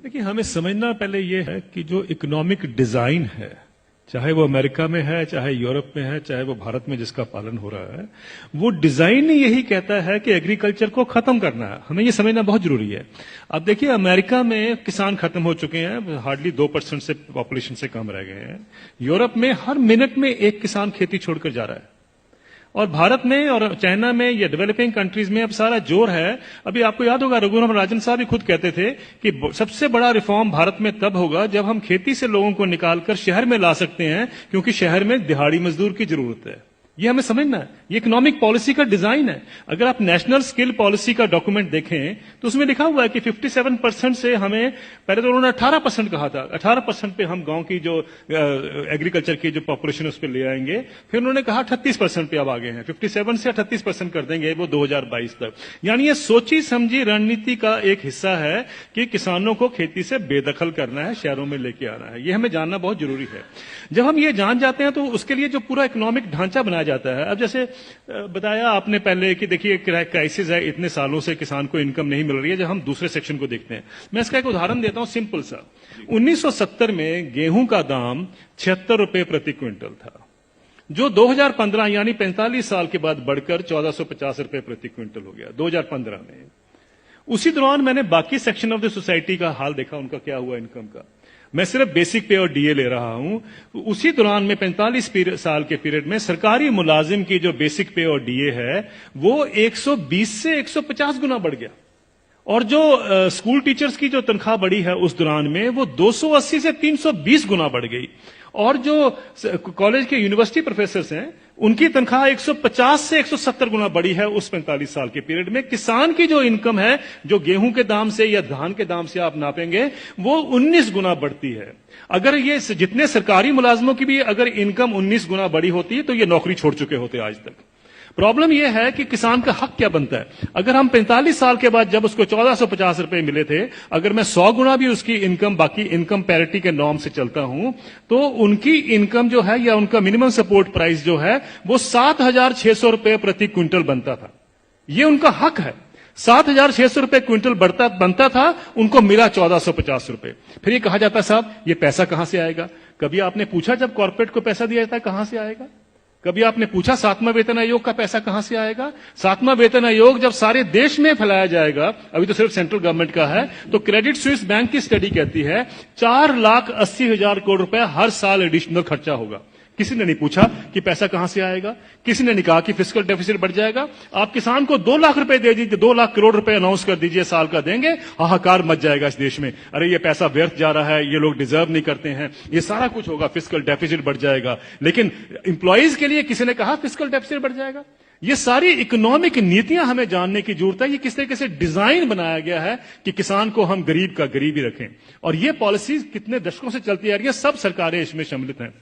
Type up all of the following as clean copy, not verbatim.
देखिए, हमें समझना पहले ये है कि जो इकोनॉमिक डिजाइन है, चाहे वो अमेरिका में है, चाहे यूरोप में है, चाहे वो भारत में जिसका पालन हो रहा है, वो डिजाइन ही यही कहता है कि एग्रीकल्चर को खत्म करना है। हमें ये समझना बहुत जरूरी है। अब देखिए, अमेरिका में किसान खत्म हो चुके हैं, हार्डली 2% से पॉपुलेशन से कम रह गए हैं। यूरोप में हर मिनट में एक किसान खेती छोड़कर जा रहा है। और भारत में और चाइना में या डेवलपिंग कंट्रीज में अब सारा जोर है। अभी आपको याद होगा, रघुराम राजन साहब भी खुद कहते थे कि सबसे बड़ा रिफॉर्म भारत में तब होगा जब हम खेती से लोगों को निकालकर शहर में ला सकते हैं, क्योंकि शहर में दिहाड़ी मजदूर की जरूरत है। ये हमें समझना है, ये इकोनॉमिक पॉलिसी का डिजाइन है। अगर आप नेशनल स्किल पॉलिसी का डॉक्यूमेंट देखें तो उसमें लिखा हुआ है कि 57% से हमें, पहले तो उन्होंने 18% कहा था, 18% पे हम गांव की जो एग्रीकल्चर की जो पॉपुलेशन उस पर ले आएंगे। फिर उन्होंने कहा 38% पे अब आ गए हैं, 57 से 38% कर देंगे वो 2022 तक। यानी ये सोची समझी रणनीति का एक हिस्सा है कि किसानों को खेती से बेदखल करना है, शहरों में लेके आना है। ये हमें जानना बहुत जरूरी है। जब हम ये जान जाते हैं तो उसके लिए जो पूरा इकोनॉमिक ढांचा बनाया जाता है। अब जैसे बताया आपने पहले कि देखिए क्राइसिस है, इतने सालों से किसान को इनकम नहीं मिल रही है। जब हम दूसरे सेक्शन को देखते हैं, मैं इसका एक उदाहरण देता हूं सिंपल सा। 1970 में गेहूं का दाम 76 रुपए प्रति क्विंटल था, जो 2015 यानी 45 साल के बाद बढ़कर 1450 रुपए प्रति क्विंटल हो गया 2015 में। उसी दौरान मैंने बाकी सेक्शन ऑफ द सोसाइटी का हाल देखा, उनका क्या हुआ इनकम का। मैं सिर्फ बेसिक पे और डीए ले रहा हूं। उसी दौरान में 45 साल के पीरियड में सरकारी मुलाजिम की जो बेसिक पे और डीए है वो 120 से 150 गुना बढ़ गया। और जो स्कूल टीचर्स की जो तनख्वाह बढ़ी है उस दौरान में वो 280 से 320 गुना बढ़ गई। और जो कॉलेज के यूनिवर्सिटी प्रोफेसर्स हैं उनकी तनख्वाह 150 से 170 गुना बढ़ी है उस 45 साल के पीरियड में। किसान की जो इनकम है, जो गेहूं के दाम से या धान के दाम से आप नापेंगे, वो 19 गुना बढ़ती है। अगर ये जितने सरकारी मुलाजमों की भी अगर इनकम 19 गुना बढ़ी होती तो ये नौकरी छोड़ चुके होते आज तक। प्रॉब्लम यह है कि किसान का हक क्या बनता है। अगर हम 45 साल के बाद जब उसको 1450 रुपए मिले थे, अगर मैं 100 गुना भी उसकी इनकम बाकी इनकम पैरिटी के नॉर्म से चलता हूं, तो उनकी इनकम जो है या उनका मिनिमम सपोर्ट प्राइस जो है वो 7,600 रुपए प्रति क्विंटल बनता था। ये उनका हक है। 7,600 रुपए क्विंटल बनता था, उनको मिला 1450 रुपए। फिर ये कहा जाता साहब ये पैसा कहां से आएगा। कभी आपने पूछा जब कॉर्पोरेट को पैसा दिया जाता है कहां से आएगा? कभी आपने पूछा 7वां वेतन आयोग का पैसा कहां से आएगा? 7वां वेतन आयोग जब सारे देश में फैलाया जाएगा, अभी तो सिर्फ सेंट्रल गवर्नमेंट का है, तो क्रेडिट स्विस बैंक की स्टडी कहती है 4,80,000 करोड़ रुपए हर साल एडिशनल खर्चा होगा। किसी ने नहीं पूछा कि पैसा कहां से आएगा। किसी ने नहीं कहा कि फिस्कल डेफिसिट बढ़ जाएगा। आप किसान को 2 लाख रुपए दे दीजिए, 2 लाख करोड़ रुपए अनाउंस कर दीजिए साल का देंगे, हाहाकार मच जाएगा इस देश में। अरे ये पैसा व्यर्थ जा रहा है, ये लोग डिजर्व नहीं करते हैं, ये सारा कुछ होगा, फिस्कल डेफिसिट बढ़ जाएगा। लेकिन इंप्लॉइज के लिए किसी ने कहा फिस्कल डेफिसिट बढ़ जाएगा। ये सारी इकोनॉमिक नीतियां हमें जानने की जरूरत है। ये किस तरीके से डिजाइन बनाया गया है कि किसान को हम गरीब का गरीब ही रखें। और ये पॉलिसीज कितने दशकों से चलती आ रही है, सब सरकारें इसमें सम्मिलित हैं।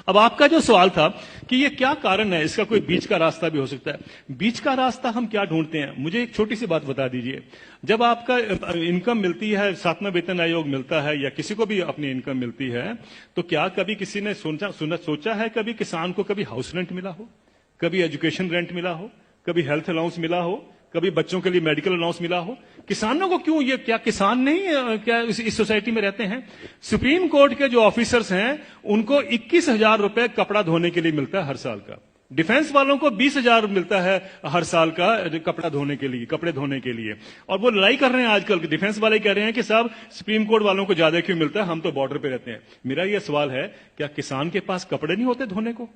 अब आपका जो सवाल था कि ये क्या कारण है, इसका कोई बीच का रास्ता भी हो सकता है। बीच का रास्ता हम क्या ढूंढते हैं, मुझे एक छोटी सी बात बता दीजिए। जब आपका इनकम मिलती है, 7वां वेतन आयोग मिलता है या किसी को भी अपनी इनकम मिलती है, तो क्या कभी किसी ने सोचा है कभी किसान को कभी हाउस रेंट मिला हो, कभी एजुकेशन रेंट मिला हो, कभी हेल्थ अलाउंस मिला हो, कभी बच्चों के लिए मेडिकल अलाउंस मिला हो? किसानों को क्यों, ये क्या किसान नहीं क्या इस सोसाइटी में रहते हैं? सुप्रीम कोर्ट के जो ऑफिसर्स हैं उनको 21,000 रुपए कपड़ा धोने के लिए मिलता है हर साल का। डिफेंस वालों को 20,000 मिलता है हर साल का कपड़े धोने के लिए। और वो लड़ाई कर रहे हैं आजकल, डिफेंस वाले कह रहे हैं कि साहब सुप्रीम कोर्ट वालों को ज्यादा क्यों मिलता है, हम तो बॉर्डर पे रहते हैं। मेरा यह सवाल है, क्या किसान के पास कपड़े नहीं होते धोने को?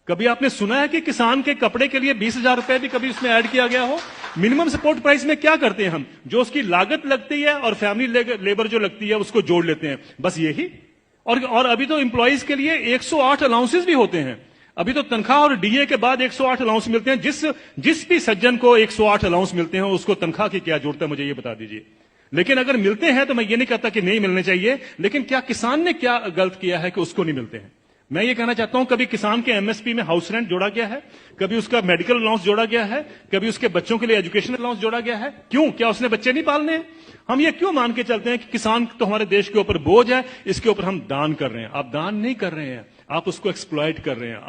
कभी आपने सुना है कि किसान के कपड़े के लिए 20,000 रुपए भी कभी उसमें ऐड किया गया हो? मिनिमम सपोर्ट प्राइस में क्या करते हैं हम, जो उसकी लागत लगती है और फैमिली लेबर जो लगती है उसको जोड़ लेते हैं, बस यही। और अभी तो एम्प्लॉइज के लिए 108 अलाउंसेस भी होते हैं। अभी तो तनख्वाह और डीए के बाद 108 अलाउंस मिलते हैं। जिस भी सज्जन को 108 अलाउंस मिलते हैं उसको तनख्वाह की क्या जरूरत है, मुझे ये बता दीजिए। लेकिन अगर मिलते हैं तो मैं ये नहीं कहता कि नहीं मिलने चाहिए, लेकिन क्या किसान ने क्या गलत किया है कि उसको नहीं मिलते हैं? मैं ये कहना चाहता हूं, कभी किसान के एमएसपी में हाउस रेंट जोड़ा गया है, कभी उसका मेडिकल अलाउंस जोड़ा गया है, कभी उसके बच्चों के लिए एजुकेशन अलाउंस जोड़ा गया है? क्यों? क्या उसने बच्चे नहीं पालने हैं? हम ये क्यों मान के चलते हैं कि किसान तो हमारे देश के ऊपर बोझ है, इसके ऊपर हम दान कर रहे हैं? आप दान नहीं कर रहे हैं, आप उसको एक्सप्लॉइट कर रहे हैं।